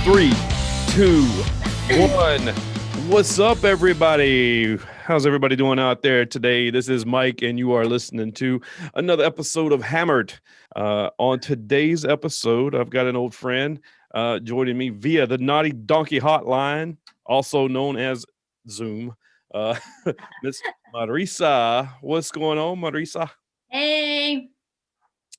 Three, two, one. What's up, everybody? How's everybody doing out there today? This is Mike, and you are listening to another episode of Hammered. On today's episode, I've got an old friend joining me via the Naughty Donkey Hotline, also known as Zoom. Miss Mariesa. What's going on, Mariesa? Hey.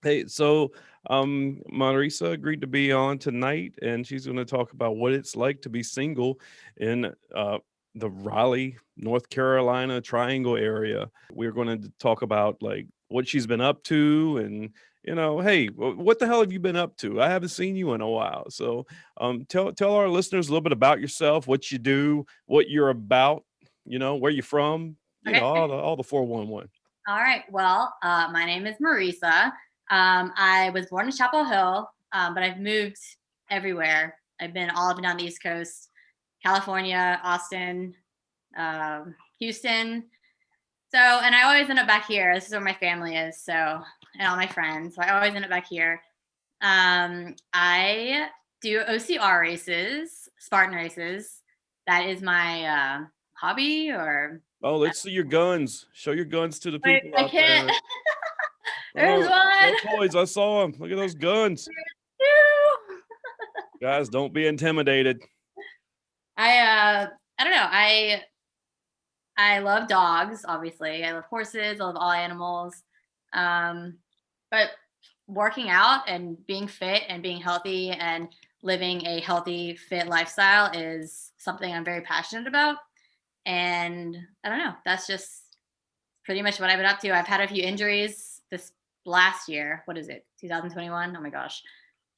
Hey, so Mariesa agreed to be on tonight, and she's going to talk about what it's like to be single in the Raleigh, North Carolina Triangle area. We're going to talk about like what she's been up to, and hey, what the hell have you been up to? I haven't seen you in a while, so tell our listeners a little bit about yourself, what you do, what you're about, where you're from, Okay. all the 411. All right. Well, my name is Mariesa. I was born in Chapel Hill, but I've moved everywhere. I've been all up and down the East Coast, California, Austin, Houston. So, and I always end up back here. This is where my family is. So, and all my friends. So I always end up back here. I do OCR races, Spartan races. That is my hobby. Or let's see your guns. Show your guns to the people. I can't. There. There's one. Toys, I saw them. Look at those guns. Guys, don't be intimidated. I don't know. I love dogs, obviously. I love horses. I love all animals. But working out and being fit and being healthy and living a healthy, fit lifestyle is something I'm very passionate about. And I don't know. That's just pretty much what I've been up to. I've had a few injuries this last year. What is it? 2021? Oh my gosh.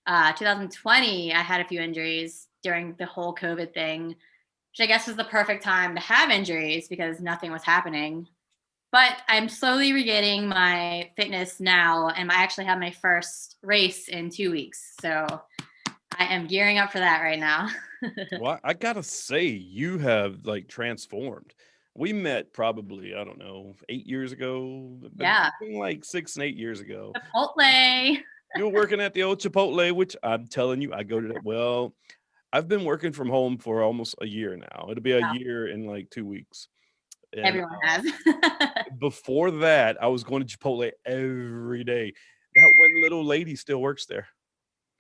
2020, I had a few injuries during the whole COVID thing, which I guess was the perfect time to have injuries because nothing was happening. But I'm slowly regaining my fitness now, and I actually have my first race in 2 weeks. So I am gearing up for that right now. Well, I gotta say, you have like transformed. We met probably, I don't know, 8 years ago. Yeah. Like 6 and 8 years ago. Chipotle. You were working at the old Chipotle, which I'm telling you, I go to that. Well, I've been working from home for almost a year now. It'll be a year in like 2 weeks. And, everyone has. Before that, I was going to Chipotle every day. That one little lady still works there.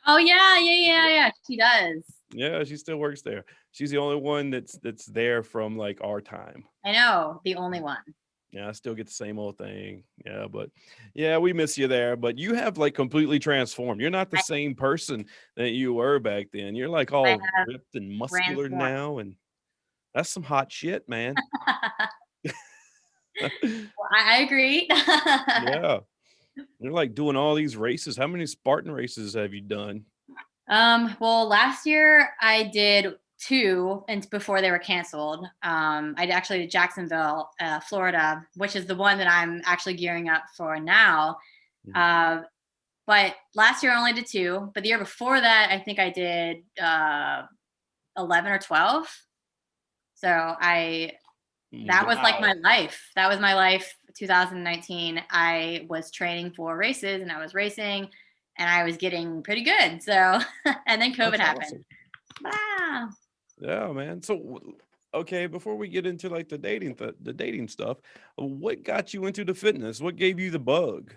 Oh yeah. She does. Yeah, she still works there. She's the only one that's there from like our time. I know, the only one. Yeah, I still get the same old thing. Yeah, but yeah, we miss you there. But you have like completely transformed. You're not the same person that you were back then. You're like all ripped and muscular now, and that's some hot shit, man. Well, I agree. Yeah. You're like doing all these races. How many Spartan races have you done? Well, last year I did 2, and before they were canceled. I actually did Jacksonville, Florida, which is the one that I'm actually gearing up for now. Mm-hmm. But last year I only did 2, but the year before that, I think I did 11 or 12. So that was like my life. That was my life. 2019, I was training for races and I was racing and I was getting pretty good. So, and then COVID happened. Awesome. Wow. Yeah, man. So, okay, before we get into like the dating stuff, what got you into the fitness? What gave you the bug?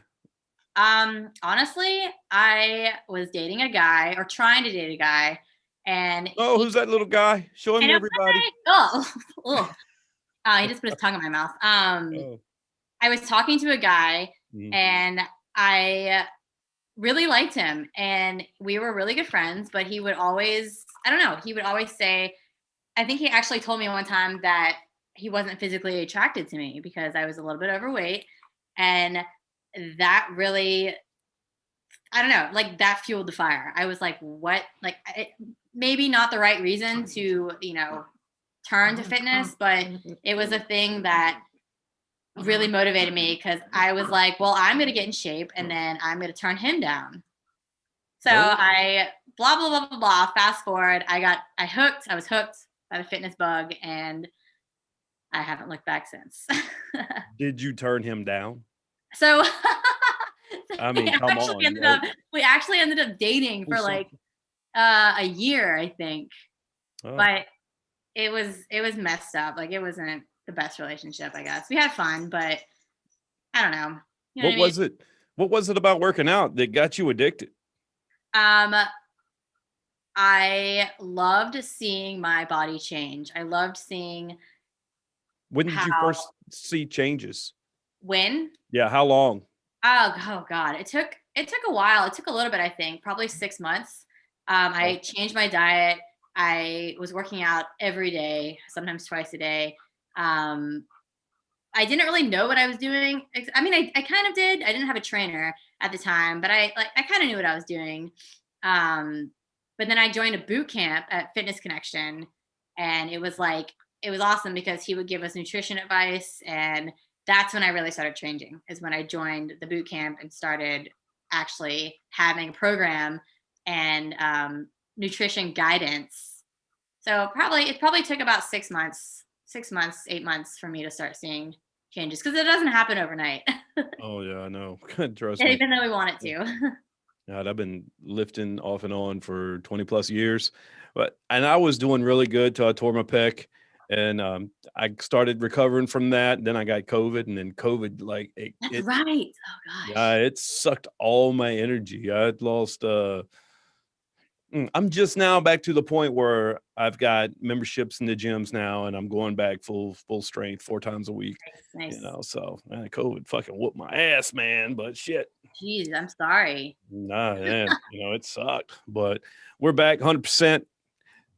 Honestly, I was dating a guy or trying to date a guy, and who's that little guy? Show him to everybody. He just put his tongue in my mouth. I was talking to a guy, and I really liked him, and we were really good friends, but he would always, he would always say, I think he actually told me one time that he wasn't physically attracted to me because I was a little bit overweight, and that really, that fueled the fire. I was like, what? Maybe not the right reason to turn to fitness, but it was a thing that really motivated me because I was like, well, I'm going to get in shape and then I'm going to turn him down. So Oh, I blah, blah, blah, blah, blah. Fast forward, I was hooked by the fitness bug and I haven't looked back since. did you turn him down? So I mean, come on. we actually ended up dating for Who's like a year, I think. oh. But it was messed up. Like it wasn't the best relationship, I guess. We had fun, but I don't know. You know what What I mean? was it? What was it about working out that got you addicted? Um, I loved seeing my body change. I loved seeing When did you how first see changes? when. Yeah, how long? Oh God. It took a while. It took a little bit, I think, probably 6 months. Oh, I changed my diet. I was working out every day, sometimes twice a day. Um, I didn't really know what I was doing. I mean, I kind of did. I didn't have a trainer at the time, but I kind of knew what I was doing. Um, but then I joined a boot camp at Fitness Connection, and it was awesome because he would give us nutrition advice, and that's when I really started changing. Is when I joined the boot camp and started actually having a program and nutrition guidance. So it probably took about 6 months, 6 months, 8 months for me to start seeing changes because it doesn't happen overnight, oh yeah, I know. Trust me. even though we want it to. God, I've been lifting off and on for 20 plus years, and I was doing really good till I tore my pec, and I started recovering from that. Then I got COVID, and then COVID, like That's right. Oh yeah, gosh. it sucked all my energy. I had lost. I'm just now back to the point where I've got memberships in the gyms now, and I'm going back full strength 4 times a week. Nice, nice. So man, COVID fucking whooped my ass, man. But shit. Jeez, I'm sorry. Nah, man, it sucked, but we're back 100%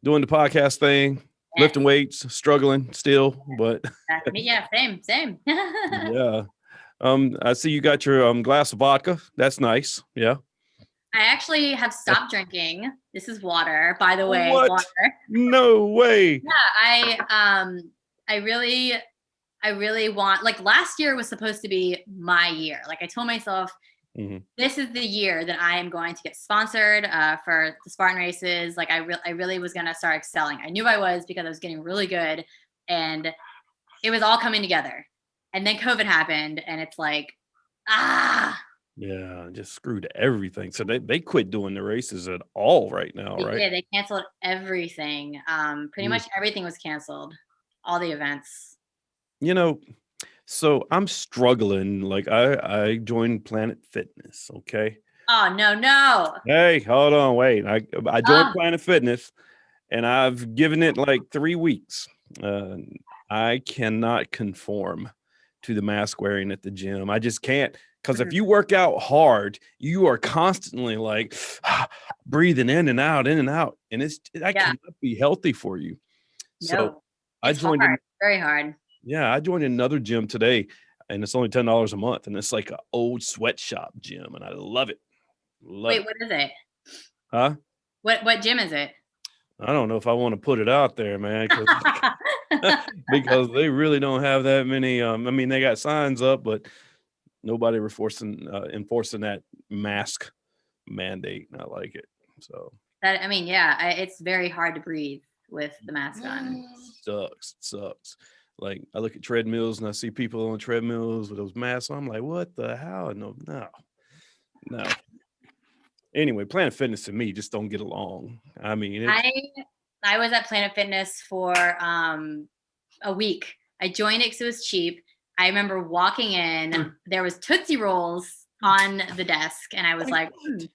doing the podcast thing, Yes, lifting weights, struggling still, but that's me. Yeah, same, same. yeah. I see you got your glass of vodka. That's nice. Yeah. I actually have stopped drinking. This is water, by the way, What? water. No way. Yeah, I really want, like, last year was supposed to be my year. Like I told myself Mhm. this is the year that I am going to get sponsored for the Spartan races. Like I really was going to start excelling. I knew I was because I was getting really good and it was all coming together. And then COVID happened and it's like, ah, Yeah, just screwed everything. So they quit doing the races at all right now, they right? did. They canceled everything. Pretty Mm. much everything was canceled. All the events. You know, so I'm struggling. Like I joined Planet Fitness, okay? Oh, no, no. Hey, hold on, wait. I joined Oh, Planet Fitness and I've given it like 3 weeks. Uh, I cannot conform to the mask wearing at the gym. I just can't, because if mhm. you work out hard, you are constantly like breathing in and out, and that Yeah, cannot be healthy for you. So no. I It's joined hard. Very hard. I joined another gym today, and it's only $10 a month, and it's like an old sweatshop gym, and I love it. Love Wait, it. what is it? Huh? What gym is it? I don't know if I want to put it out there, man, because they really don't have that many. I mean, they got signs up, but nobody enforcing that mask mandate. I like it. So That I mean, yeah, it's very hard to breathe with the mask on. sucks. Like I look at treadmills and I see people on treadmills with those masks on. I'm like, what the hell? No. Anyway, Planet Fitness and me just don't get along. I mean, it's I I was at Planet Fitness for a week. I joined it because it was cheap. I remember walking in, there was Tootsie Rolls on the desk, and I was like like, what?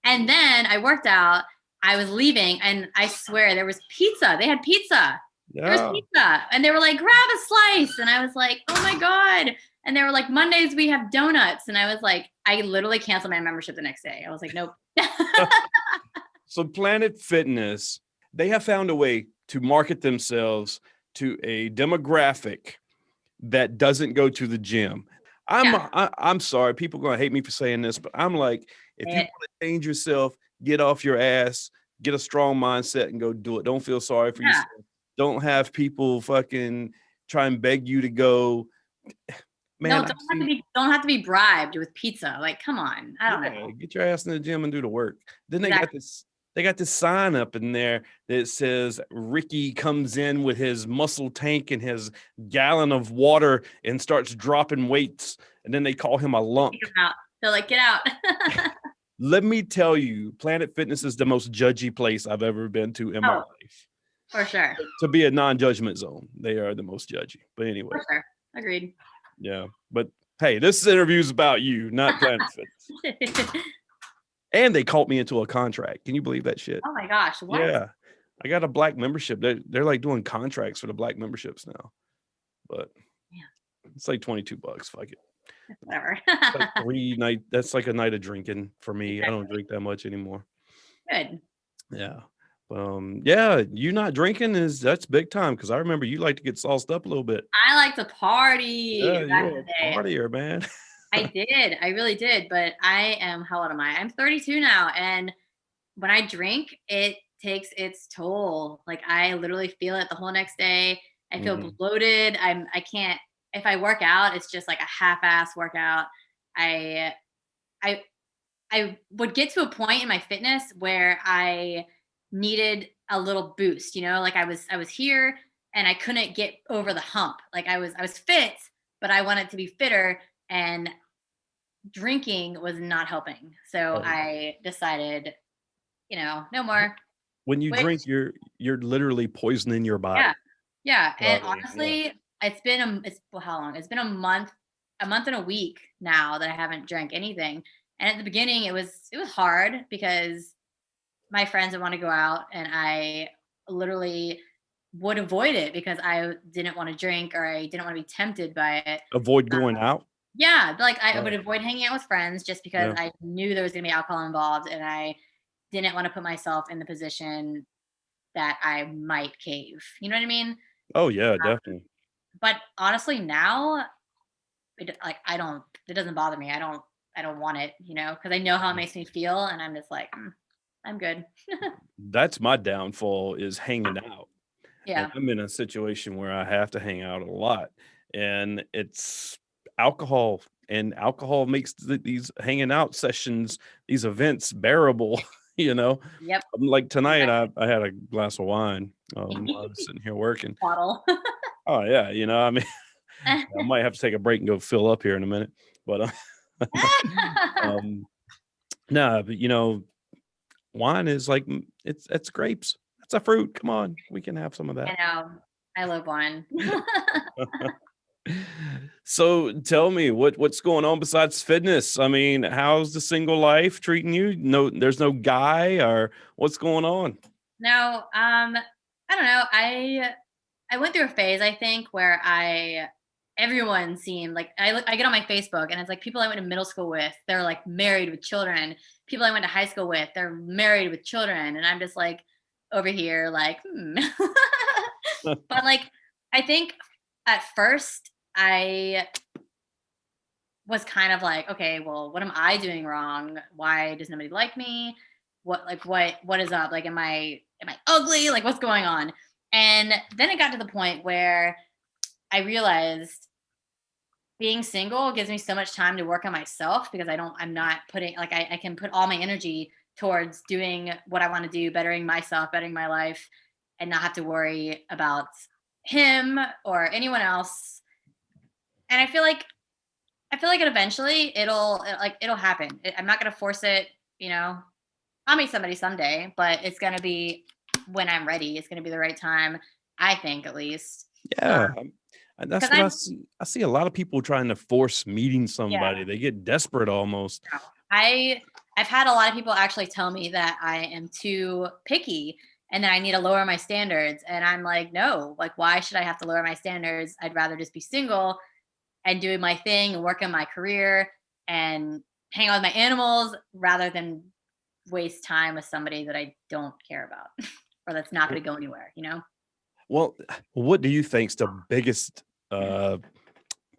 And then I worked out. I was leaving, and I swear there was pizza. They had pizza. There was Yeah. pizza, and they were like, "Grab a slice," and I was like, "Oh my god!" And they were like, "Mondays we have donuts," and I was like, I literally canceled my membership the next day. I was like, "Nope." So Planet Fitness, they have found a way to market themselves to a demographic that doesn't go to the gym. Yeah. I'm sorry, people are gonna hate me for saying this, but I'm like, if you It, want to change yourself, get off your ass, get a strong mindset, and go do it. Don't feel sorry for yeah. yourself. Don't have people fucking try and beg you to go. No, Man, I've seen. don't have to be bribed with pizza. Like, come on. I don't Yeah, know. get your ass in the gym and do the work. Then they got Exactly. this. They got this sign up in there that says Ricky comes in with his muscle tank and his gallon of water and starts dropping weights, and then they call him a Kick lunk. 'em out. They're like, get out. Let me tell you, Planet Fitness is the most judgy place I've ever been to in my Oh, life. for sure. To be a non-judgment zone, they are the most judgy. But anyway, For sure. Agreed. yeah. But hey, this interview is about you, not Planet Fitness. And they called me into a contract. Can you believe that shit? Oh my gosh. What? Yeah. I got a black membership. They're like doing contracts for the black memberships now. But Yeah. it's like $22. Fuck it. Whatever. Like that's like a night of drinking for me. Exactly. I don't drink that much anymore. Good. Yeah. Yeah, you not drinking that's big time because I remember you like to get sauced up a little bit. I like to party Yeah, back you're in a the day. partier, man. I did. I really did. But I am, how old am I? I'm 32 now. And when I drink, it takes its toll. Like I literally feel it the whole next day. I feel Mhm. bloated. I can't, if I work out, it's just like a half-ass workout. I I I would get to a point in my fitness where I needed a little boost, like I was here and I couldn't get over the hump. Like I was fit, but I wanted to be fitter, and drinking was not helping. So Right. I decided, no more. When you Which, drink, you're literally poisoning your yeah, body. yeah. So, I And mean, yeah. honestly, it's well, how long? It's been a month and a week now that I haven't drank anything. And at the beginning, it was hard because my friends would want to go out, and I literally would avoid it because I didn't want to drink, or I didn't want to be tempted by it. Avoid going out. Yeah, like I would Right. avoid hanging out with friends just because Yeah. I knew there was going to be alcohol involved, and I didn't want to put myself in the position that I might cave. You know what I mean? Oh yeah, definitely. But honestly, now like it doesn't bother me. I don't want it, because I know how it makes me feel, and I'm just like, I'm good. That's my downfall is hanging out. And Yeah. I'm in a situation where I have to hang out a lot. And it's alcohol. And alcohol makes these hanging out sessions, these events bearable, you know. Yep. Like tonight, Exactly. I had a glass of wine. I was sitting here working. Bottle. Oh yeah, I mean, I might have to take a break and go fill up here in a minute. But um, no, but wine is like it's grapes. It's a fruit. Come on, we can have some of I that. know. I love wine. So tell me what's going on besides fitness? I mean, how's the single life treating you? No, there's no guy or what's going on? No, I don't know. I went through a phase, I think, where everyone seemed like, I get on my Facebook, and it's like people I went to middle school with, they're like married with children. People I went to high school with, they're married with children, and I'm just like over here like, But like, I think at first I was kind of like, okay, well, what am I doing wrong? Why does nobody like me? What is up? Like, am I ugly? Like, what's going on? And then it got to the point where I realized being single gives me so much time to work on myself, because I'm not putting, like, I can put all my energy towards doing what I want to do, bettering myself, bettering my life, and not have to worry about him or anyone else. And I feel like eventually it'll happen. I'm not gonna force it. I'll meet somebody someday, but it's gonna be when I'm ready. It's gonna be the right time, I think, at least. Yeah, and that's Because what I see. I see a lot of people trying to force meeting yeah, somebody. They get desperate almost. no. I've had a lot of people actually tell me that I am too picky and that I need to lower my standards. And I'm like, no, like, why should I have to lower my standards? I'd rather just be single and doing my thing and work on my career and hang out with my animals, rather than waste time with somebody that I don't care about or that's not going to go anywhere. Well, what do you think's the biggest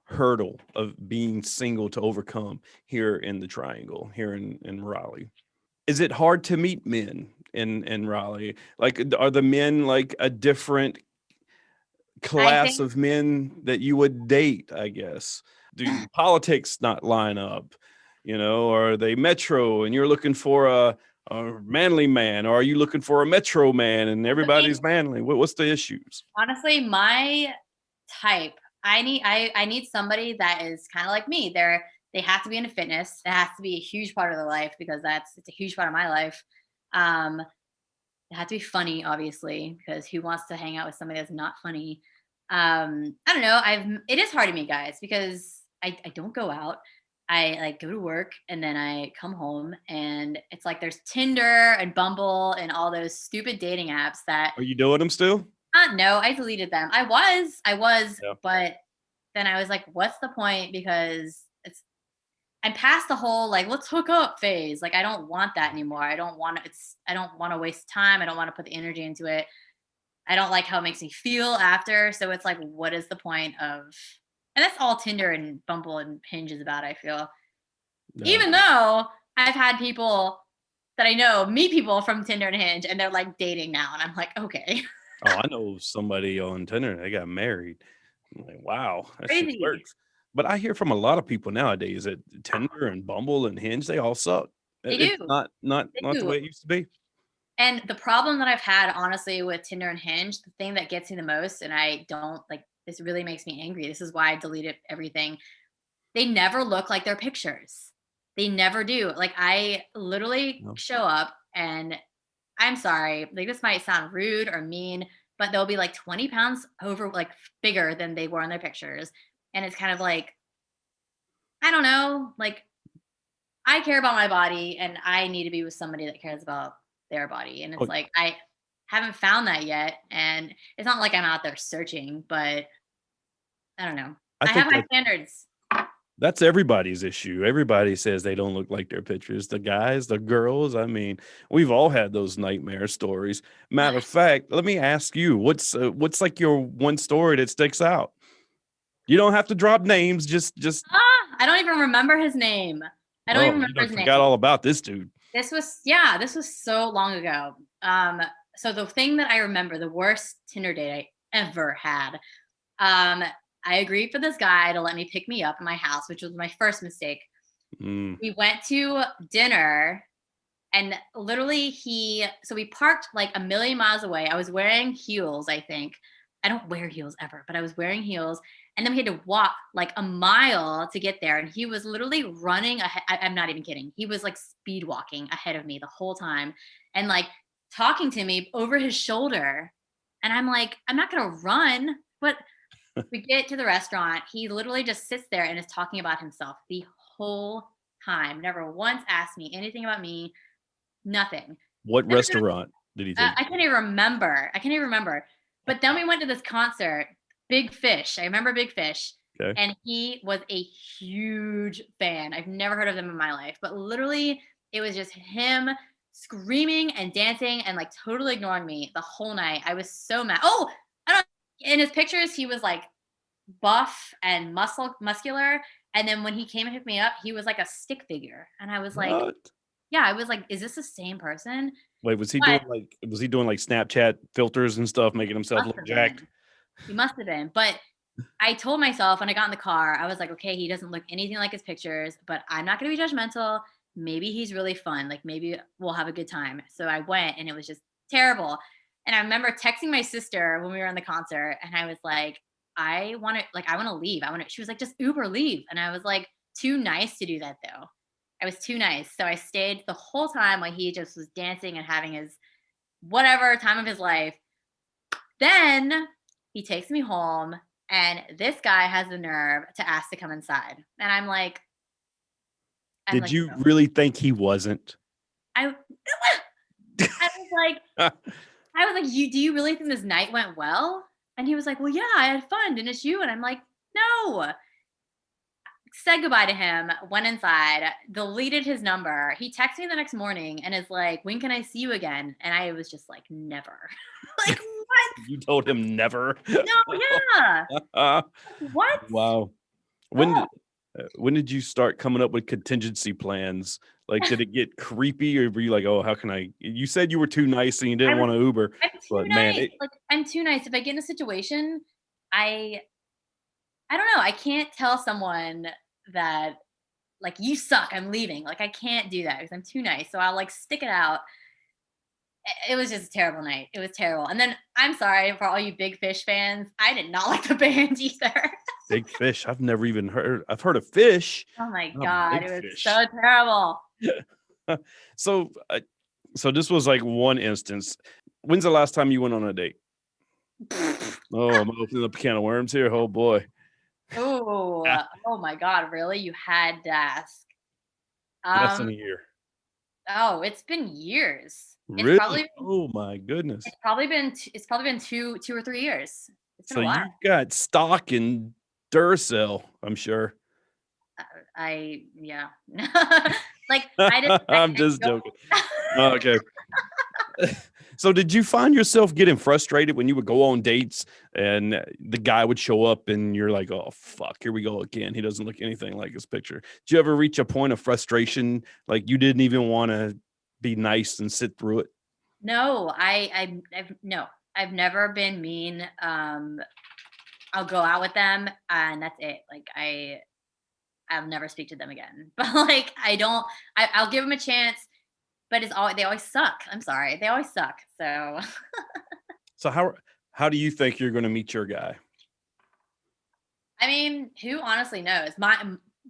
hurdle of being single to overcome here in the Triangle, here in Raleigh? Is it hard to meet men in Raleigh? Like, are the men like a different I class think of men that you would date, I guess. Do your politics not line up? Or are they metro and you're looking for a manly man, or are you looking for a metro man and the thing, everybody's manly? What's the issues? honestly, my type, I need somebody that is kind of like me. They have to be into fitness. It has to be a huge part of their life because it's a huge part of my life. Um, it had to be funny, obviously, because who wants to hang out with somebody that's not funny? I don't know. It is hard to me, guys, because I don't go out. I like go to work and then I come home and it's like there's Tinder and Bumble and all those stupid dating apps that Are you doing them still? no, I deleted them. I was, Yeah. but then I was like, what's the point? Because I'm past the whole like let's hook up phase. Like I don't want that anymore. I don't want to waste time. I don't want to put the energy into it. I don't like how it makes me feel after. So it's like, what is the point of, and that's all Tinder and Bumble and Hinge is about, I feel. Yeah. Even though I've had people that I know meet people from Tinder and Hinge and they're like dating now. And I'm like, okay. Oh, I know somebody on Tinder, they got married. I'm like, wow, that shit Crazy. works. But I hear from a lot of people nowadays that Tinder and Bumble and Hinge, they all suck. They It's do. not the They way do. it used to be. And the problem that I've had, honestly, with Tinder and Hinge, the thing that gets me the most, and I don't like, this really makes me angry. This is why I deleted everything. They never look like their pictures. They never do. Like, I literally No. show up and I'm sorry, like, this might sound rude or mean, but they'll be like 20 pounds over, like, bigger than they were in their pictures. And it's kind of like, I don't know, like, I care about my body and I need to be with somebody that cares about their body. And it's Oh, like, I haven't found that yet. And it's not like I'm out there searching, but I don't know. I I have think high that standards. that's everybody's issue. Everybody says they don't look like their pictures. The guys, the girls. I mean, we've all had those nightmare stories. Matter of fact, let me ask you, what's like your one story that sticks out? You don't have to drop names. Just I don't even remember his name. I don't even oh, you remember done his forgot name. all about this dude. This was so long ago. So the thing that I remember, the worst Tinder date I ever had. Um, I agreed for this guy to let me pick me up in my house, which was my first mistake. Mm. We went to dinner and literally so we parked like a million miles away. I was wearing heels, I think. I don't wear heels ever, but I was wearing heels. And then we had to walk like a mile to get there. And he was literally running ahead. I'm not even kidding. He was like speed walking ahead of me the whole time and like talking to me over his shoulder. And I'm like, I'm not going to run. But we get to the restaurant. He literally just sits there and is talking about himself the whole time. Never once asked me anything about me. Nothing. What Then we go restaurant did he take I you can't even remember. I can't even remember. to? But then we went to this concert, Big Fish. I remember Big Fish. Okay. And he was a huge fan. I've never heard of them in my life, but literally it was just him screaming and dancing and like totally ignoring me the whole night. I was so mad. Oh, I don't in his pictures, he was like buff and muscular. And then when he came and picked me up, he was like a stick figure. And I was like, What? yeah, I was like, is this the same person? Wait, But was he doing like Snapchat filters and stuff, making himself must look have jacked? been. He must have been. But I told myself when I got in the car, I was like, okay, he doesn't look anything like his pictures, but I'm not going to be judgmental. Maybe he's really fun. Like maybe we'll have a good time. So I went and it was just terrible. And I remember texting my sister when we were in the concert and I was like, I want to leave. She was like, just Uber leave. And I was like, too nice to do that though. I was too nice. So I stayed the whole time while he just was dancing and having his whatever time of his life. Then he takes me home, and this guy has the nerve to ask to come inside. And I'm Did like, you no. really think he wasn't? I I was like, you do you really think this night went well? And he was like, well, yeah, I had fun. And it's you. And I'm like, no. Said goodbye to him, went inside, deleted his number. He texted me the next morning and is like, when can I see you again? And I was just like, never. Like, what? You told him never. No, yeah. What? Wow. When Oh, did when did you start coming up with contingency plans? Like, did it get creepy, or were you like, "Oh, how can I?" You said you were too nice and you I didn't was want to Uber, I'm too but man, nice. Like, I'm too nice. If I get in a situation, I don't know. I can't tell someone that like you suck, I'm leaving. Like I can't do that because I'm too nice. So I'll like stick it out. It was just a terrible night. It was terrible. And then I'm sorry for all you Big Fish fans. I did not like the band either. Big Fish. I've never even heard. I've heard of Fish, Oh my not god, Big it was Fish. so terrible. so, so this was like one instance. When's the last time you went on a date? Oh, I'm opening up a can of worms here. Oh boy. Oh, oh my god, really? You had to ask. Less than Um, a year. oh, it's been years. Really? Oh my goodness. It's probably been 2 or 3 years. It's been So a while. you got stock in Duracell, I'm sure. Yeah. Like I'm I just don't joking. Okay. So did you find yourself getting frustrated when you would go on dates and the guy would show up and you're like, oh fuck, here we go again. He doesn't look anything like his picture. Did you ever reach a point of frustration like you didn't even want to be nice and sit through it? No, I've no. I've never been mean. I'll go out with them and that's it. Like I'll never speak to them again. But like I'll give them a chance, but they always suck. I'm sorry. They always suck. So So how do you think you're going to meet your guy? I mean, who honestly knows?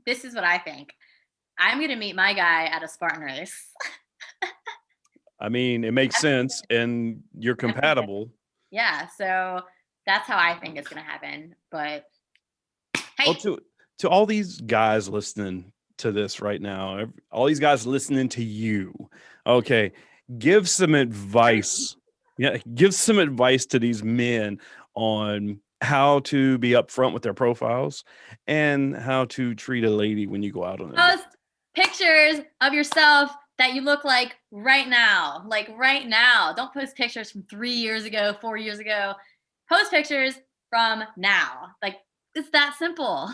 This is what I think. I'm gonna meet my guy at a Spartan race. I mean, it makes That's sense and you're that's gonna be compatible. Yeah, so that's how I think it's gonna happen. But Well, hey, to all these guys listening to this right now, all these guys listening to you, okay, give some advice. Yeah, give some advice to these men on how to be upfront with their profiles and how to treat a lady when you go out on a date. post pictures of yourself that you look like right now. Like right now. Don't post pictures from 3 years ago, 4 years ago. Post pictures from now. Like it's that simple.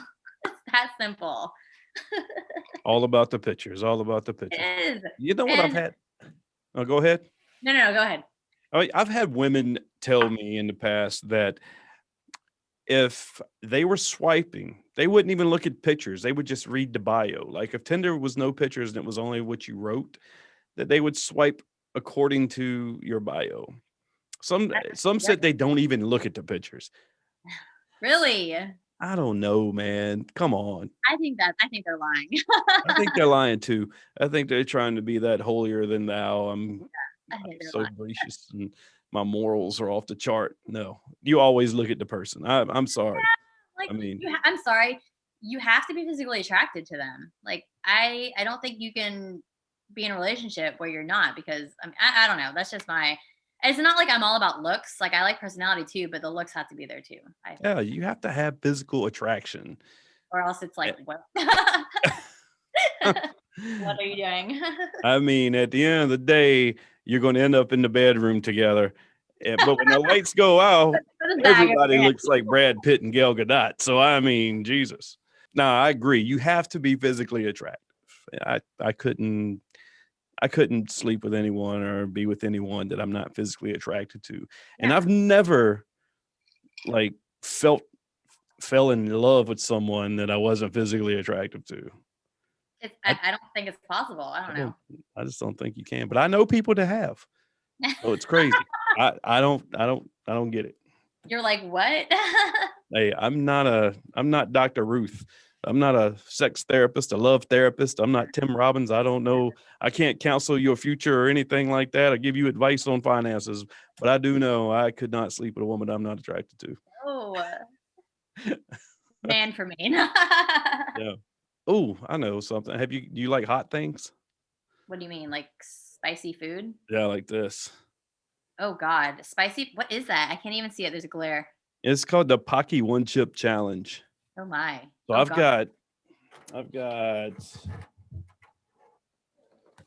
It's that simple. All about the pictures, all about the It pictures. is. You know what I've And had? Oh, go ahead. no, go ahead. I've had women tell me in the past that if they were swiping, they wouldn't even look at pictures. They would just read the bio. Like if Tinder was no pictures and it was only what you wrote, that they would swipe according to your bio. Some Yeah, said they don't even look at the pictures. really. I don't know, man. Come on. I think they're lying. I think they're lying too. I think they're trying to be that holier than thou. I I'm think they're so lying. gracious and my morals are off the chart. No, you always look at the person. I'm sorry. Like I mean, I'm sorry, you have to be physically attracted to them. Like I don't think you can be in a relationship where you're not because I don't know. That's just my. It's not like I'm all about looks. Like I like personality too, but the looks have to be there too. I think, yeah, you have to have physical attraction. or else it's like what? What are you doing? I mean, at the end of the day, you're going to end up in the bedroom together. But when the lights go out, Put a bag over everybody your head. looks like Brad Pitt and Gal Gadot. So I mean, Jesus. No, I agree. You have to be physically attractive. I couldn't sleep with anyone or be with anyone that I'm not physically attracted to. And Yeah, I've never like fell in love with someone that I wasn't physically attractive to. I, I don't think it's possible. I I don't don't know. I just don't think you can. But I know people that have. So it's crazy. I don't get it. You're like what? Hey, I'm not Dr. Ruth. I'm not a sex therapist, a love therapist. I'm not Tim Robbins. I don't know. I can't counsel your future or anything like that. I give you advice on finances, but I do know I could not sleep with a woman I'm not attracted to. Oh, man for me. Yeah. Oh, I know something. Do you like hot things? What do you mean, like spicy food? Yeah, like this. Oh God, spicy. What is that? I can't even see it. There's a glare. It's called the Pocky One Chip Challenge. Oh my. So Oh I've God. got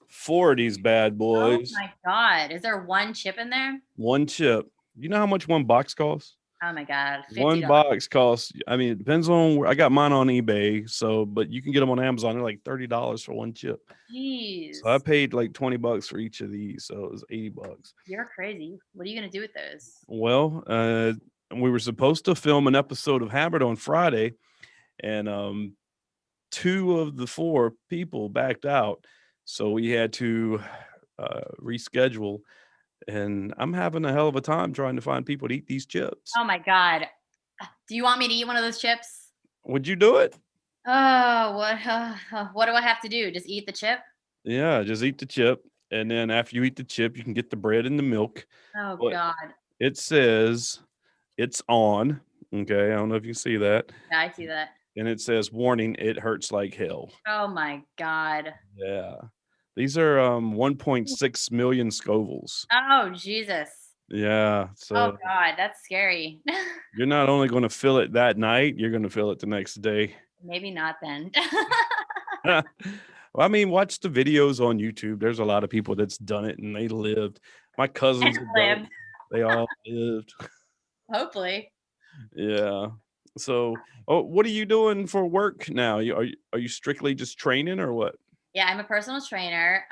four of these bad Oh boys. my God. Is there one chip in there? One chip. You know how much one box costs? Oh my God. One $50. box costs. I mean, it depends on where I got mine on eBay. So, but you can get them on Amazon. They're like $30 for one chip. So I Jeez. paid like $20 for each of these. So it was $80. You're crazy. What are you gonna do with those? Well, and we were supposed to film an episode of Hammered on Friday, and two of the four people backed out, so we had to reschedule. And I'm having a hell of a time trying to find people to eat these chips. Oh my god. Do you want me to eat one of those chips? Would you do it? Oh, what do I have to do? Just eat the chip? Yeah, just eat the chip, and then after you eat the chip, you can get the bread and the milk. Oh But god. it says it's on. Okay, I don't know if you can see that. Yeah, I see that. And it says warning, it hurts like hell. Oh my god. Yeah. These are 1.6 million Scovilles. Oh, Jesus. Yeah. Oh So god, that's scary. you're not only going to feel it that night, you're going to feel it the next day. Maybe not then. Well, I mean, watch the videos on YouTube. There's a lot of people that's done it and they lived. My And cousins have done it. lived. They all lived. Hopefully. Yeah. So, oh, what are you doing for work now? Are you strictly just training or what? Yeah, I'm a personal trainer.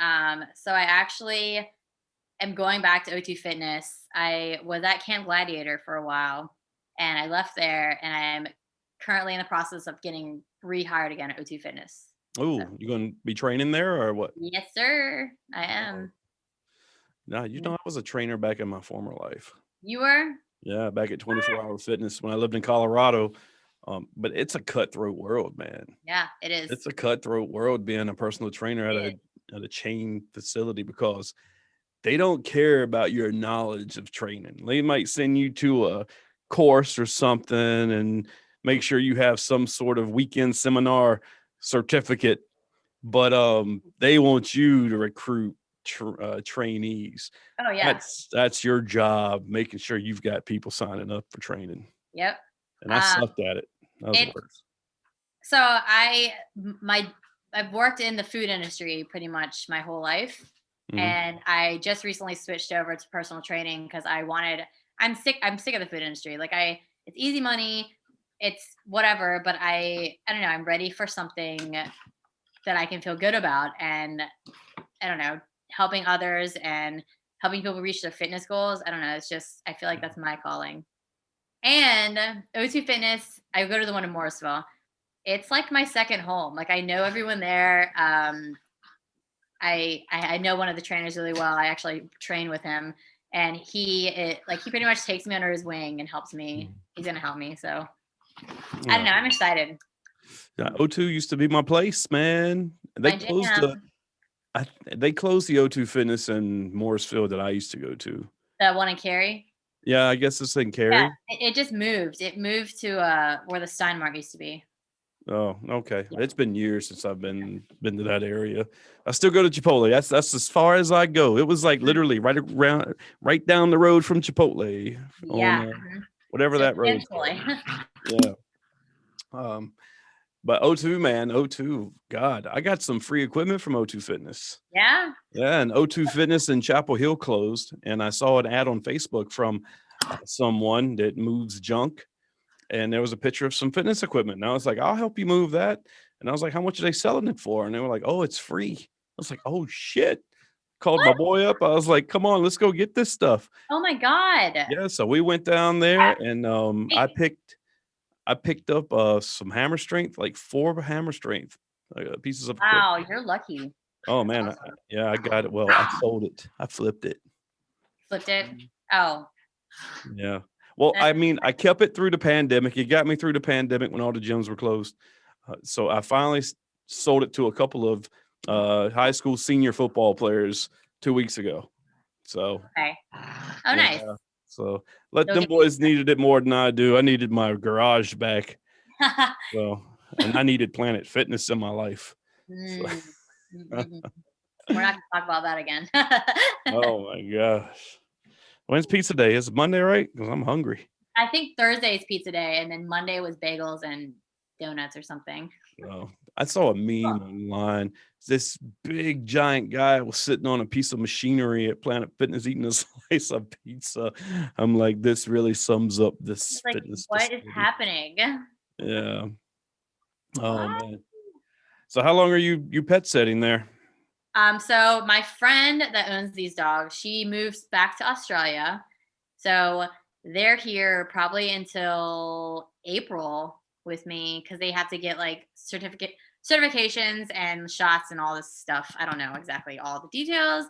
So I actually am going back to O2 Fitness. I was at Camp Gladiator for a while and I left there and I'm currently in the process of getting rehired again at O2 Fitness. So, Oh, you going to be training there or what? yes, sir. I Oh, am. no, I was a trainer back in my former life. You were? Yeah, back at 24-hour fitness when I lived in Colorado. But it's a cutthroat world, man. Yeah, it is. It's a cutthroat world being a personal trainer It is. at a chain facility because they don't care about your knowledge of training. They might send you to a course or something and make sure you have some sort of weekend seminar certificate, but they want you to recruit trainees. Oh yeah. That's your job, making sure you've got people signing up for training. Yep. And I sucked at it. That was the It worst. so I've worked in the food industry pretty much my whole life. Mhm. And I just recently switched over to personal training because I'm sick of the food industry. Like it's easy money, it's whatever, but I don't know, I'm ready for something that I can feel good about. And I don't know, helping others and helping people reach their fitness goals. I don't know. It's just, I feel like that's my calling. And O2 Fitness, I go to the one in Morrisville. It's like my second home. Like I know everyone there. I know one of the trainers really well. I actually train with him, and he pretty much takes me under his wing and helps me. He's gonna help me. So I don't know. I'm excited. Yeah, O2 used to be my place, man. My jam. They closed the O2 Fitness in Morrisville that I used to go to. The one in Cary. Yeah, I guess it's in Yeah, Cary. it just moved. It moved to where the Steinmart used to be. Oh, okay. Yeah. It's been years since I've been to that area. I still go to Chipotle. That's as far as I go. It was like literally right down the road from Chipotle Yeah. on whatever So that road's called. Yeah. But O2, man, O2, God, I got some free equipment from O2 Fitness. Yeah. Yeah, and O2 Fitness in Chapel Hill closed, and I saw an ad on Facebook from someone that moves junk, and there was a picture of some fitness equipment. And I was like, I'll help you move that. And I was like, how much are they selling it for? And they were like, oh, it's free. I was like, oh shit. Called my boy up. I was like, come on, let's go get this stuff. Oh my God. Yeah, so we went down there, and I picked up some hammer strength, like 4 hammer strength pieces of equipment. Wow, you're lucky. Oh man, I got it. Well, I sold it. I flipped it. Flipped it. Oh. Yeah. Well, I mean, I kept it through the pandemic. It got me through the pandemic when all the gyms were closed. So I finally sold it to a couple of high school senior football players 2 weeks ago. So Okay. Oh, nice. yeah. So them boys needed it more than I do. I needed my garage back. So, and I needed Planet Fitness in my life. So. We're not gonna talk about that again. Oh my gosh. When's pizza day? Is it Monday, right? Because I'm hungry. I think Thursday is pizza day, and then Monday was bagels and donuts or something. Oh, I saw a meme online. This big giant guy was sitting on a piece of machinery at Planet Fitness eating a slice of pizza. I'm like, this really sums up this Like, fitness what facility. is happening? Yeah. Oh man. So how long are you pet sitting there? So my friend that owns these dogs, she moves back to Australia. So they're here probably until April with me because they have to get like certifications and shots and all this stuff. I don't know exactly all the details,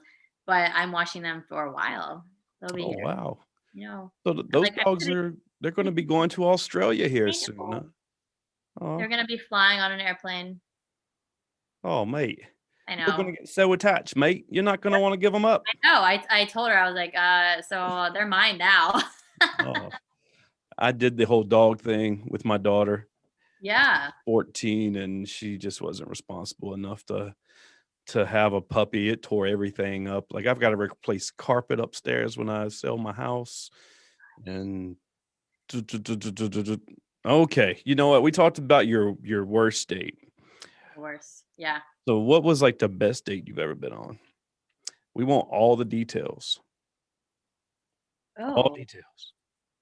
but I'm watching them for a while. They'll be Oh, here. wow. You know, So th I'm those like, I'm dogs gonna, they're gonna be going to Australia here I soon, huh? know. Oh, They're gonna be flying on an airplane. oh, mate. I They're know. gonna get so attached, mate. You're not gonna wanna give them up. I know. I told her I was like, so they're mine now. Oh, I did the whole dog thing with my daughter. She's Yeah. 14, and she just wasn't responsible enough to have a puppy. It tore everything up. Like, I've gotta replace carpet upstairs when I sell my house, and okay, you know what? We talked about your worst date. Worse. Yeah. So what was, like, the best date you've ever been on? We want all the details. All Oh, details.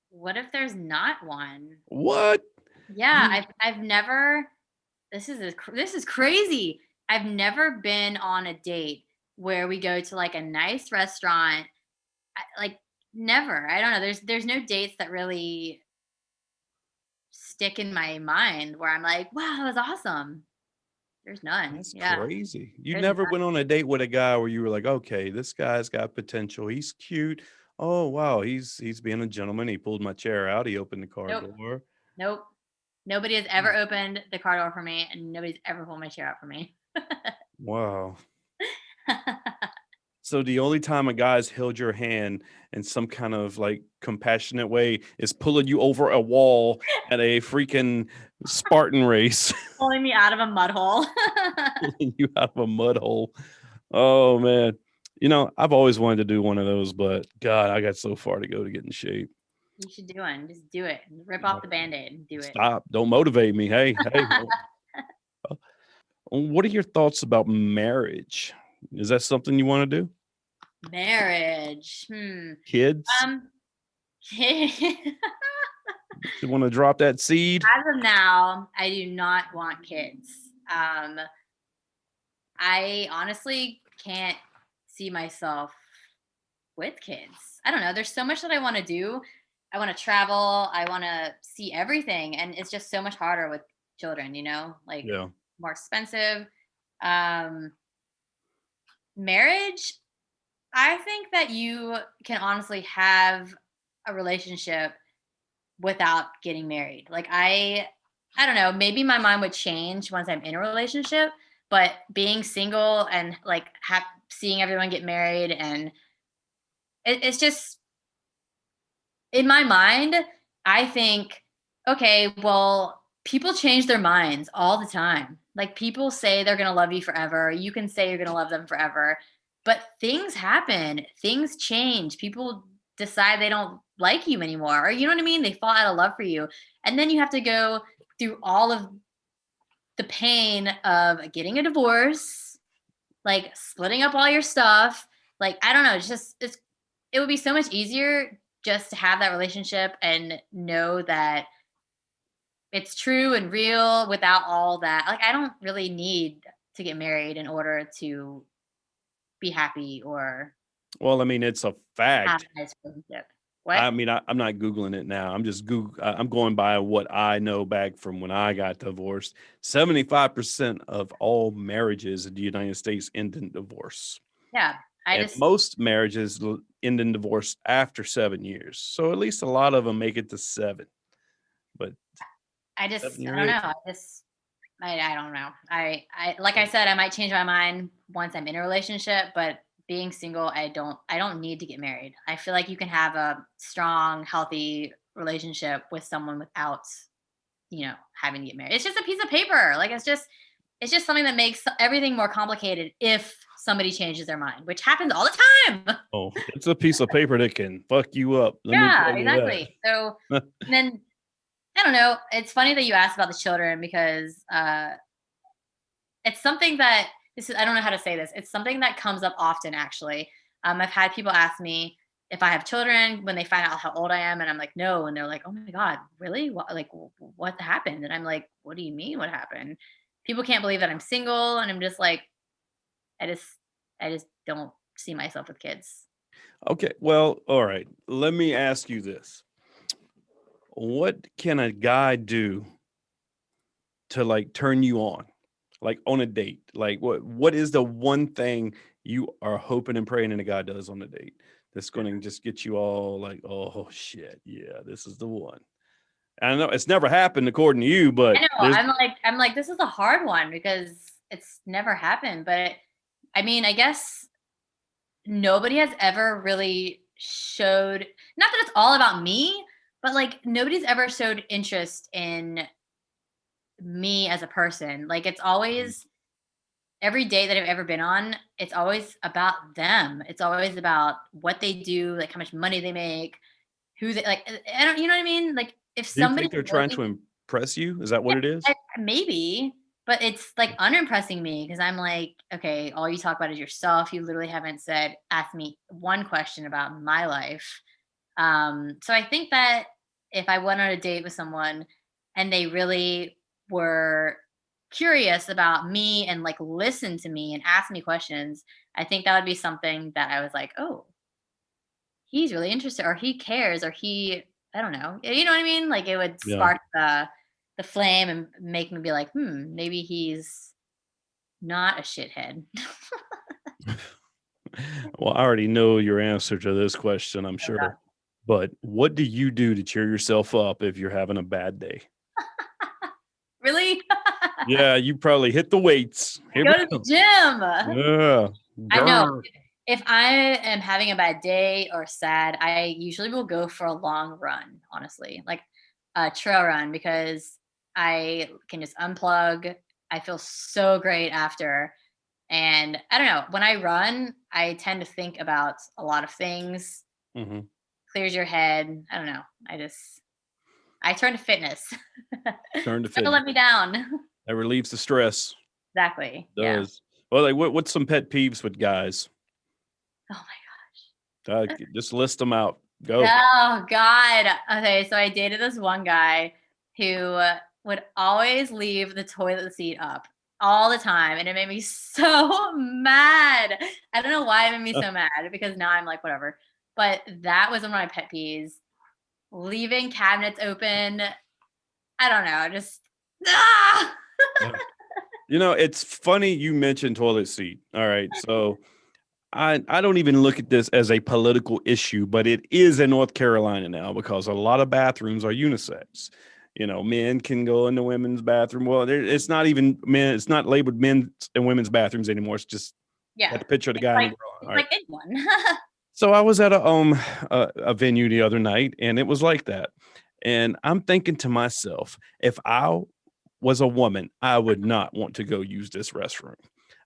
what if there's not one? What? Yeah, You I've never this is crazy. I've never been on a date where we go to like a nice restaurant. Like never. I don't know. There's no dates that really stick in my mind where I'm like, wow, that was awesome. There's none. That's Yeah, crazy. You there's none. never went on a date with a guy where you were like, "Okay, this guy's got potential. He's cute. Oh, wow, he's being a gentleman. He pulled my chair out. He opened the car Nope. door." Nope. Nobody has ever Mm. opened the car door for me, and nobody's ever pulled my chair out for me. Wow. So the only time a guy's held your hand in some kind of, like, compassionate way is pulling you over a wall at a freaking Spartan race, Pulling me out of a mud hole. pulling you out of a mud hole. Oh, man. I've always wanted to do one of those, but god, I got so far to go to get in shape. You should do one. Just do it. Rip off the Band-Aid and do it. Stop. Don't motivate me. Hey, hey. What are your thoughts about marriage? Is that something you wanna do? Marriage. Kids? Um, You wanna drop that seed? as of now, I do not want kids. I honestly can't see myself with kids. I don't know. There's so much that I want to do. I want to travel. I want to see everything. And it's just so much harder with children, like Yeah. more expensive. Um, Marriage, I think that you can honestly have a relationship without getting married. Like I don't know, maybe my mind would change once I'm in a relationship, but being single and like seeing everyone get married and it's just in my mind, I think, okay, well, people change their minds all the time. Like people say they're going to love you forever. You can say you're going to love them forever. But things happen, things change. People decide they don't like you anymore. Or you know what I mean? They fall out of love for you. And then you have to go through all of the pain of getting a divorce, like splitting up all your stuff. Like, I don't know, it would be so much easier just to have that relationship and know that it's true and real without all that. Like, I don't really need to get married in order to be happy or Well, I mean, it's a have fact. a nice relationship. What? I mean, I'm not Googling it now. I'm going by what I know back from when I got divorced. 75% of all marriages in the United States end in divorce. Yeah. I And just most marriages end in divorce after 7 years. So at least a lot of them make it to 7. But I 7 or don't 8? know. I don't know. I like I said, I might change my mind once I'm in a relationship, but being single, I don't need to get married. I feel like you can have a strong, healthy relationship with someone without, having to get married. It's just a piece of paper. Like it's just something that makes everything more complicated if somebody changes their mind, which happens all the time. Oh, it's a piece of paper that can fuck you up, let me Yeah, tell you exactly. So that. and then I don't know. It's funny that you asked about the children because it's something that I don't know how to say this. It's something that comes up often actually. I've had people ask me if I have children when they find out how old I am and I'm like, "No." And they're like, "Oh my god, really? What happened?" And I'm like, "What do you mean what happened?" People can't believe that I'm single and I'm just like I just I just don't see myself with kids. Okay, well, alright, let me ask you this. what can a guy do to like turn you on, like on a date? Like what is the one thing you are hoping and praying and a guy does on a date that's going to just get you all like, oh shit, yeah, this is the one. I know it's never happened according to you, I but know. there's I'm like, this is a hard one because it's never happened. But I mean, I guess nobody has ever really showed, not that it's all about me, but like nobody's ever showed interest in me as a person. Like it's always every day that I've ever been on, it's always about them. It's always about what they do, like how much money they make, who they like. I don't, you know what I mean? Like if do you somebody think they're trying really, to impress you? Is that what it is? maybe, but it's like unimpressing me because I'm like, okay, all you talk about is yourself. You literally haven't asked me one question about my life. So I think that if I went on a date with someone and they really were curious about me and like listened to me and asked me questions, I think that would be something that I was like, oh, he's really interested or he cares or he, I don't know. You know what I mean? Like it would Yeah. spark the flame and make me be like, maybe he's not a shithead. Well, I already know your answer to this question, I'm Oh God. sure. But what do you do to cheer yourself up if you're having a bad day? Really? Yeah, you probably hit the weights. I Here we go to the go. gym. Yeah. I know. Grr. If I am having a bad day or sad, I usually will go for a long run, honestly, like a trail run because I can just unplug. I feel so great after. And I don't know, when I run, I tend to think about a lot of things, Mhm. clears your head. I don't know. I turn to fitness. Turn to Never fitness. let me down. That relieves the stress. Exactly. Yeah. Does. Well, like what's some pet peeves with guys? Oh my Just list them out. Go. Oh God. Okay, so I dated this one guy who would always leave the toilet seat up all the time, and it made me so mad. I don't know why it made me so mad because now I'm like whatever. But that was one of my pet peeves. Leaving cabinets open. I don't know. Just ah! It's funny you mentioned toilet seat. All right. So I don't even look at this as a political issue, but it is in North Carolina now because a lot of bathrooms are unisex. Men can go in the women's bathroom. Well, it's not even men. It's not labeled men's and women's bathrooms anymore. It's just Yeah. got the picture of the It's guy and the like girl. All it's right. like anyone. So I was at a venue the other night, and it was like that. And I'm thinking to myself, if I was a woman, I would not want to go use this restroom.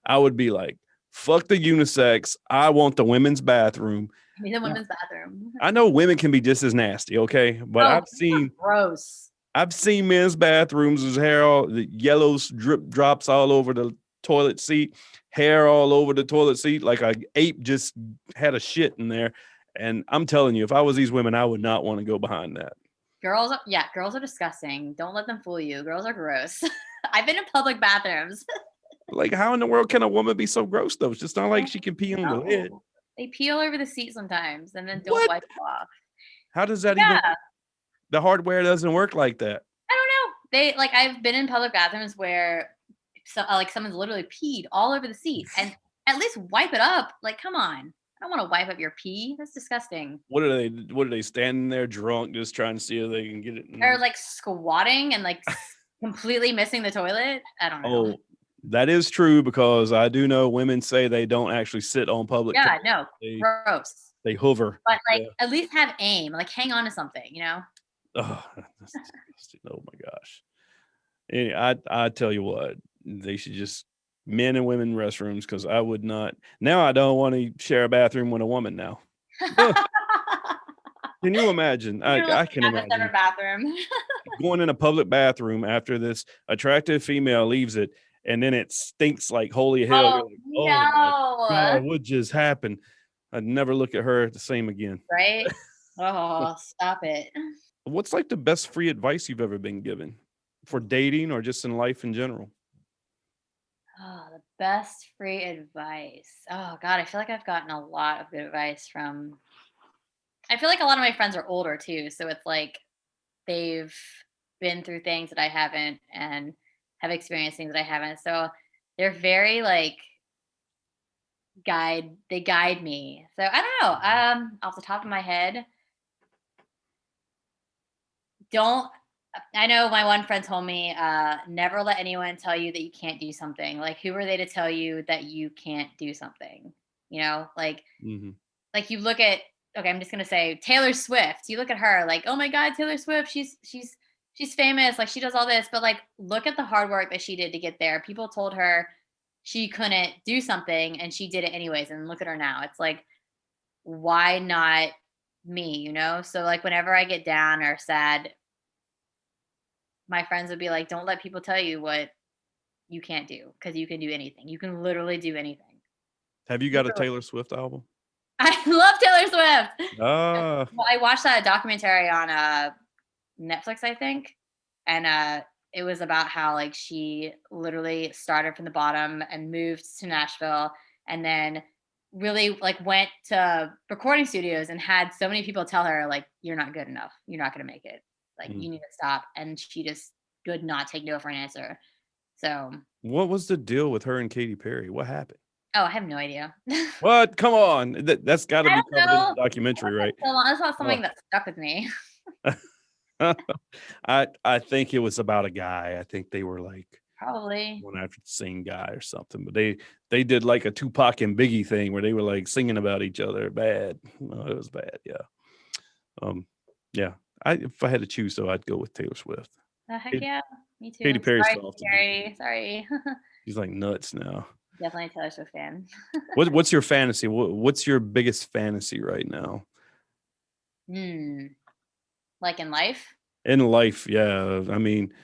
I would be like, fuck the unisex. I want the women's bathroom. I mean the Now, women's bathroom. I know women can be just as nasty, okay? But Oh, I've seen gross. I've seen men's bathrooms, there's hair all the yellows drip drops all over the toilet seat, hair all over the toilet seat, like a ape just had a shit in there. And I'm telling you, if I was these women, I would not want to go behind that. Girls are disgusting. Don't let them fool you. Girls are gross. I've been in public bathrooms. Like, how in the world can a woman be so gross though? It's just not like she can pee on the lid. No. They pee all over the seat sometimes and then don't What? wipe it off. How does that even Yeah, work? The hardware doesn't work like that. I don't know. They like I've been in public bathrooms where like someone's literally peed all over the seat and at least wipe it up. Like, come on. I don't want to wipe up your pee. That's disgusting. What are they standing there drunk, just trying to see if they can get it Or in? like squatting and like completely missing the toilet. I don't know. Oh, that is true because I do know women say they don't actually sit on public Yeah, toilets. no, They gross. they hover. But like Yeah. at least have aim. Like hang on to something, you know? Oh, that's disgusting. Oh my gosh. I tell you what, they should just men and women restrooms because I would not. Now I don't want to share a bathroom with a woman now. Can you imagine? I You I literally can have a imagine separate bathroom. going in a public bathroom after this attractive female leaves it, and then it stinks like holy hell. Oh, You're like, oh my no. god, what just happened? I'd never look at her the same again. Right? Oh, stop it. What's like the best free advice you've ever been given for dating or just in life in general? Oh, the best free advice. Oh god, I feel like I've gotten a lot of good advice from I feel like a lot of my friends are older too, so it's like they've been through things that I haven't and have experienced things that I haven't. So they're very like they guide me. So I don't know. Off the top of my head, don't I know my one friend told me, never let anyone tell you that you can't do something. Like who are they to tell you that you can't do something? You know, Mhm. like you look at okay, I'm just gonna say Taylor Swift. You look at her like, oh my God, Taylor Swift, she's famous, like she does all this, but like look at the hard work that she did to get there. People told her she couldn't do something and she did it anyways. And look at her now. It's like, why not me, you know? So like whenever I get down or sad, my friends would be like, don't let people tell you what you can't do because you can do anything. You can literally do anything. Have you got a Literally. Taylor Swift album? I love Taylor Swift. Ah. Well, I watched that documentary on Netflix, I think, and it was about how like she literally started from the bottom and moved to Nashville, and then really like went to recording studios and had so many people tell her like you're not good enough, you're not going to make it, like Mm. you need to stop, and she just could not take no for an answer. So, What was the deal with her and Katy Perry? What happened? oh, I have no idea. I What? Come on. That's gotta be don't covered in know. the documentary, right? That's not Oh. something that stuck with me. I think it was about a guy. I think they were, like, Probably. going after the same guy or something, but they did, like, a Tupac and Biggie thing where they were, like, singing about each other bad. No, it was bad, yeah. Um, yeah. If I had to choose, though, I'd go with Taylor Swift. Heck Katy yeah, me too. Katy Perry's Sorry, soft to me. Gary. Sorry. She's, like, nuts now. Definitely a Taylor Swift fan. What's your fantasy? What's your biggest fantasy right now? Hmm. Like in life, In life, yeah, I mean,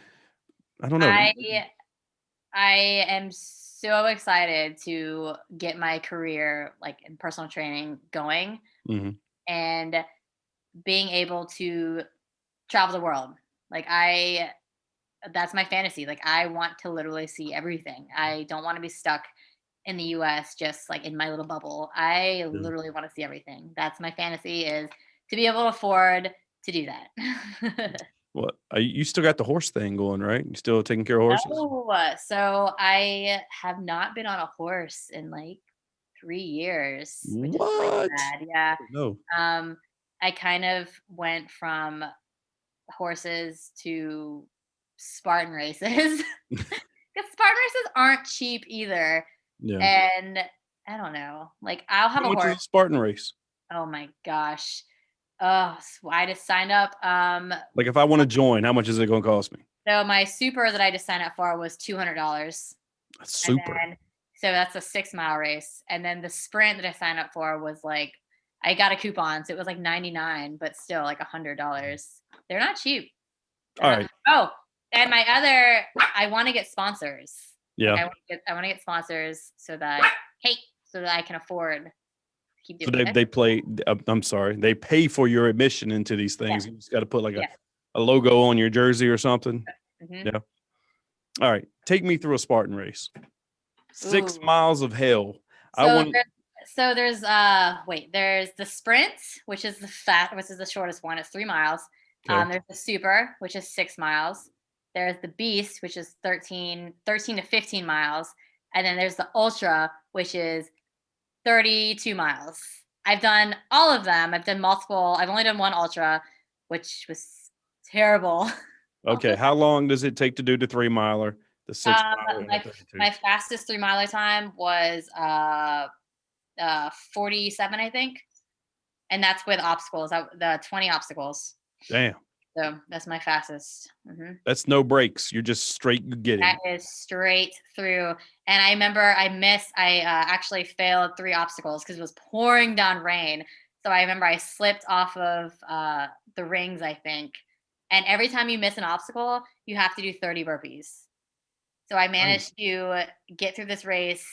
I don't know. I I am so excited to get my career like in personal training going Mhm. and being able to travel the world. Like I that's my fantasy. Like I want to literally see everything. I don't want to be stuck in the US just like in my little bubble. I Yeah. literally want to see everything. That's my fantasy is to be able to afford to do that. What you still got the horse thing going, right? You still taking care of horses? No, so I have not been on a horse in like 3 years, which is really What? sad. Yeah. No. Um, I kind of went from horses to Spartan races. 'Cause Spartan races aren't cheap either, Yeah. and I don't know, like, I'll have How a much is horse. a Spartan race? Oh my gosh. Oh, I just signed up, Like, if I wanna join, how much is it gonna cost me? so my super that I just signed up for was $200, That's and super. then so that's a 6-mile race, and then the sprint that I signed up for was, like I got a coupon, so it was, like, 99, but still, like, $100. They're not cheap. They're not Alright. oh, and my other I wanna get sponsors. Like, Yeah. I wanna get sponsors so that I can afford to keep So doing it. they play I'm sorry, they pay for your admission into these Yeah, things. You just gotta put, like, yeah. a logo on your jersey or something? Mhm. Yeah. Alright. Take me through a Spartan race. 6 Ooh. miles of hell. I So want there there's the sprint, which is the shortest one, it's 3 miles. Okay. There's the super, which is 6 miles. There's the beast, which is 13 to 15 miles, and then there's the ultra, which is 32 miles. I've done all of them. I've done multiple. I've only done one ultra, which was terrible. Okay, how long does it take to do the 3 miler, the 6 miler, and the My 32? my fastest 3 miler time was 47, I think, and that's with obstacles. The 20 obstacles. Damn, So that's my fastest. that's no breaks. You're just straight That getting. is straight through. And I remember I actually failed 3 obstacles because it was pouring down rain. So I remember I slipped off of, the rings, I think, and every time you miss an obstacle, you have to do 30 burpees. So I Nice. managed to get through this race.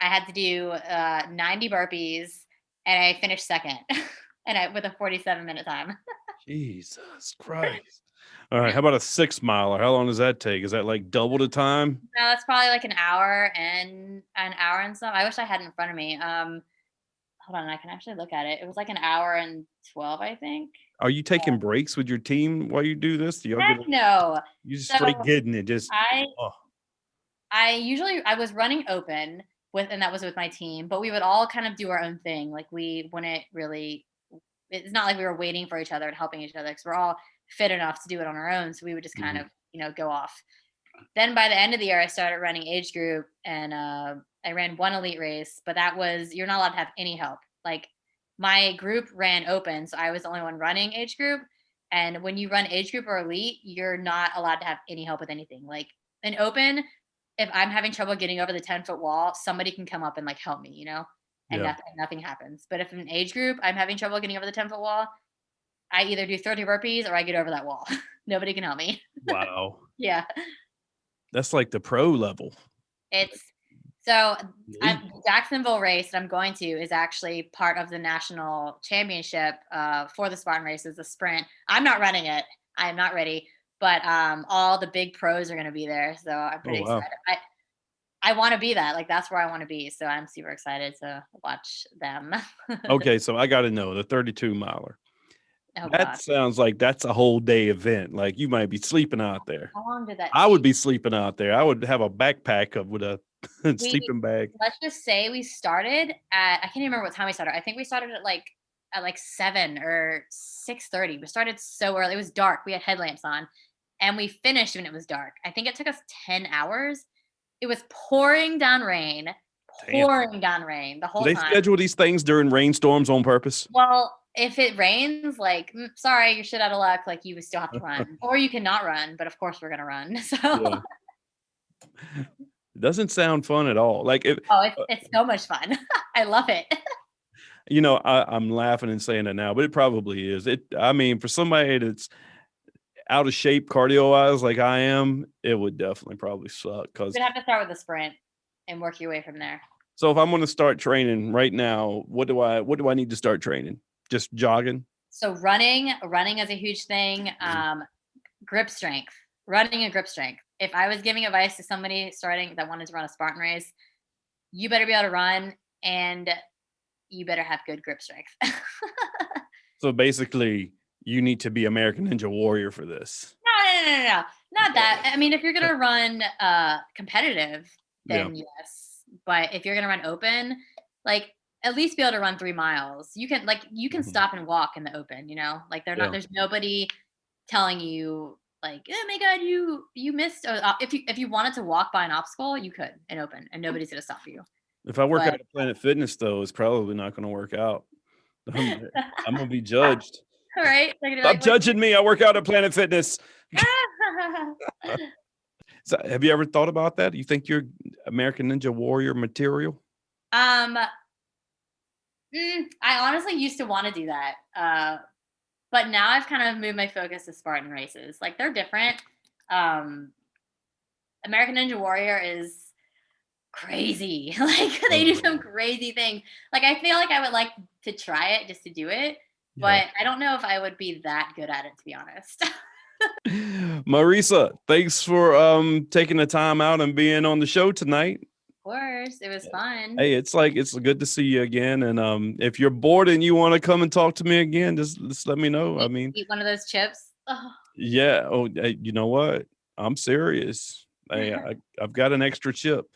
I had to do, 90 burpees, and I finished 2nd, and I with a 47-minute time. Jesus Christ. Alright, how about a 6 miler? How long does that take? Is that, like, double the time? No, that's probably like an hour and some. I wish I had it in front of me. hold on, I can actually look at it. It was like an hour and 12, I think. Are you taking breaks with your team while you do this? Do y'all get Heck no. you just So straight getting it? Just I oh I was running open with, and that was with my team, but we would all kind of do our own thing. Like we wouldn't really. It's not like we were waiting for each other and helping each other because we're all fit enough to do it on our own. So we would just kind mhm. of go off. Then by the end of the year, I started running age group, and I ran one elite race, but that was, you're not allowed to have any help. Like my group ran open, so I was the only one running age group. And when you run age group or elite, you're not allowed to have any help with anything. Like in open, if I'm having trouble getting over the 10-foot wall, somebody can come up and like help me, and Yeah. nothing happens. But if in age group, I'm having trouble getting over the 10-foot wall, I either do 30 burpees or I get over that wall. Nobody can help me. Wow. Yeah. That's like the pro level. It's so Elite. the Jacksonville race that I'm going to is actually part of the national championship for the Spartan races, the sprint. I'm not running it. I am not ready, but all the big pros are going to be there, so I'm Oh pretty wow. excited. I want to be that. Like that's where I want to be, so I'm super excited to watch them. Okay, so I got to know the 32 miler. Oh That god, sounds like that's a whole day event. Like you might be sleeping out there. how long did that I would take? be sleeping out there. I would have a backpack with a We sleeping bag. Let's just say we started at, I can't even remember what time we started. I think we started at like 7 or 6:30. We started so early. It was dark. We had headlamps on and we finished when it was dark. I think it took us 10 hours. It was Damn. pouring down rain the Do whole they time. schedule these things during rainstorms on purpose? Well, if it rains, like, sorry, you're shit out of luck. Like, you would still have to run, or you cannot run. But of course, we're gonna run. So, Yeah. It doesn't sound fun at all. Like if oh, it's so much fun. I love it. I'm laughing and saying it now, but it probably is. I mean, for somebody that's out of shape cardio wise like I am, it would definitely probably suck. Cause You'd have to start with a sprint and work your way from there. so if I'm gonna start training right now, what do I need to start training? Just jogging? So running is a huge thing. Grip strength, running and grip strength. If I was giving advice to somebody starting that wanted to run a Spartan race, you better be able to run and you better have good grip strength. So basically you need to be American Ninja Warrior for this. No, not that. I mean, if you're gonna run competitive, Yeah. then yes. But if you're gonna run open, like at least be able to run 3 miles. You can Mhm. stop and walk in the open. Like Yeah. there's nobody telling you like, oh my god, you missed. If you wanted to walk by an obstacle, you could in open, and nobody's gonna stop you. If I work out But at Planet Fitness though, it's probably not gonna work out. I'm, I'm gonna be judged. all right, they're gonna be Stop like, what? judging me. I work out at Planet Fitness. So have you ever thought about that? You think you're American Ninja Warrior material? um, I honestly used to want to do that. But now I've kind of moved my focus to Spartan races. Like they're different. Um, American Ninja Warrior is crazy. Like they do some crazy things. Like I feel like I would like to try it just to do it, Yeah. but I don't know if I would be that good at it to be honest. Mariesa, thanks for taking the time out and being on the show tonight. Of course, it was fun. Hey, it's good to see you again. And if you're bored and you want to come and talk to me again, just let me know. I mean, Eat one of those chips. Oh, yeah. Oh, hey, you know what? I'm serious. I've got an extra chip.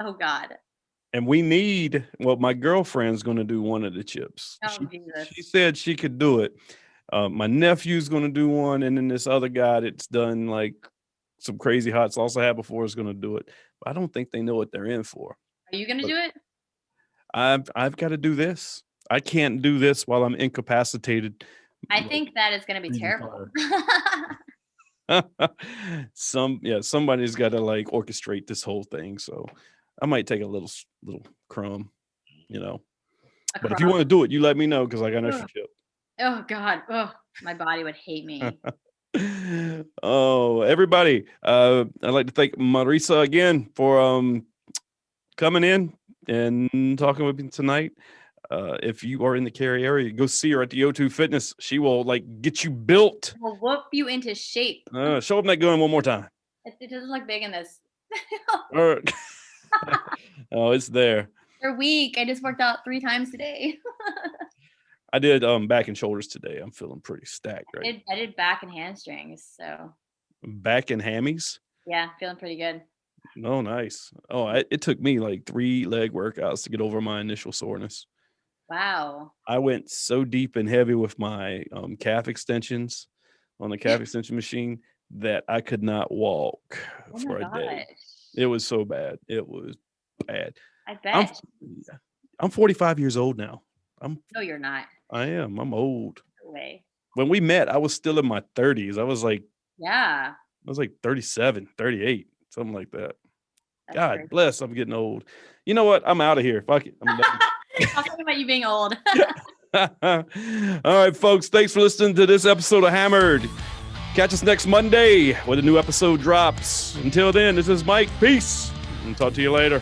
oh God. And my girlfriend's going to do one of the chips. Oh She Jesus. said she could do it. My nephew's going to do one. And then this other guy that's done like some crazy hot sauce I had before is going to do it. But I don't think they know what they're in for. Are you gonna But do it? I've got to do this. I can't do this while I'm incapacitated. I Like think that is gonna be breathing terrible. fire. Somebody's got to like orchestrate this whole thing. So I might take a little crumb, you know. A But if you crumb. want to do it, you let me know because I got an extra Ugh. chip. Oh God. Oh, my body would hate me. Oh, everybody! I'd like to thank Marisa again for coming in and talking with me tonight. If you are in the Cary area, go see her at the O2 Fitness. She will like get you built. Will whoop you into shape. Show them that gun one more time. It doesn't look big in this. Or- oh, it's there. You're weak. I just worked out 3 times today. I did back and shoulders today. I'm feeling pretty stacked, right? I did back and hamstrings, so Back and hammies. yeah, feeling pretty good. Oh, nice. Oh, it took me like 3 leg workouts to get over my initial soreness. Wow. I went so deep and heavy with my calf extensions on the calf extension machine that I could not walk Oh for my a day. gosh. It was so bad. It was bad. I I'm bet. I'm 45 years old now. No, you're not. I am. I'm old. No way. When we met, I was still in my 30s. I was like Yeah. 37, 38, something like that. That's God crazy. bless, I'm getting old. You know what? I'm out of here. Fuck it. I'm done. I was talking about you being old. All right, folks. Thanks for listening to this episode of Hammered. Catch us next Monday when a new episode drops. Until then, this is Mike. Peace. And talk to you later.